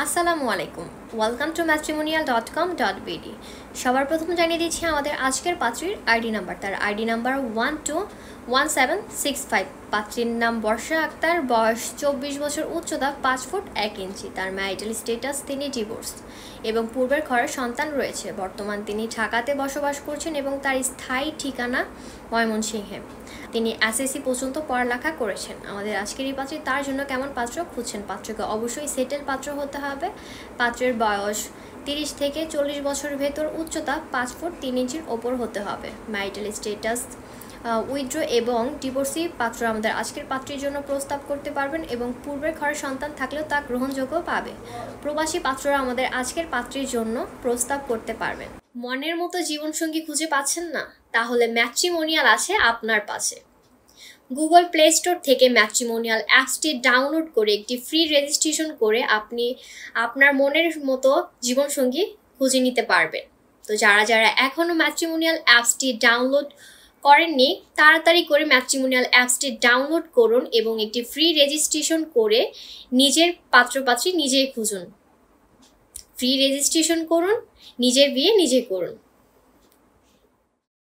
আসসালামু আলাইকুম, welcome to matrimonial.com.bd। সবার প্রথম জানিয়ে দিচ্ছি আমাদের আজকের পাত্রীর আইডি নাম্বার। তার আইডি নাম্বার 121765। পাত্রীর নাম বর্ষা আক্তার, বয়স 24 বছর, উচ্চতা 5 ফুট 1 ইঞ্চি। তার ম্যারিটাল স্ট্যাটাস তিনি ডিভোর্স এবং পূর্বের ঘরের সন্তান রয়েছে। বর্তমান তিনি ঢাকাতে বসবাস করছেন এবং তার স্থায়ী ঠিকানা ময়মনসিংহে। তিনি এসএসসি পর্যন্ত পড়ালেখা করেছেন। আমাদের আজকের এই পাত্রী তার জন্য কেমন পাত্র খুঁজছেন? পাত্রকে অবশ্যই সেটেল পাত্র হতে হবে। পাত্রের বয়স 30 থেকে 40 বছরের ভেতর, উচ্চতা 5 ফুট 3 ইঞ্চির ওপর হতে হবে। ম্যারিটাল স্ট্যাটাস উইথড্র এবং ডিভোর্সি পাত্র আমাদের আজকের পাত্রীর জন্য প্রস্তাব করতে পারবেন এবং পূর্বের ঘরের সন্তান থাকলেও তা গ্রহণযোগ্য পাবে। প্রবাসী পাত্ররা আমাদের আজকের পাত্রীর জন্য প্রস্তাব করতে পারবেন। মনের মতো জীবনসঙ্গী খুঁজে পাচ্ছেন না? তাহলে ম্যাট্রিমোনিয়াল আছে আপনার পাশে। গুগল প্লে স্টোর থেকে ম্যাট্রিমোনিয়াল অ্যাপসটি ডাউনলোড করে একটি ফ্রি রেজিস্ট্রেশন করে আপনি আপনার মনের মতো জীবনসঙ্গী খুঁজে নিতে পারবেন। তো যারা এখনও ম্যাট্রিমোনিয়াল অ্যাপসটি ডাউনলোড করেননি, তাড়াতাড়ি করে ম্যাট্রিমোনিয়াল অ্যাপসটি ডাউনলোড করুন এবং একটি ফ্রি রেজিস্ট্রেশন করে নিজের পাত্রপাত্রী নিজেই খুঁজুন। ফ্রি রেজিস্ট্রেশন করুন, নিজের বিয়ে নিজে করুন।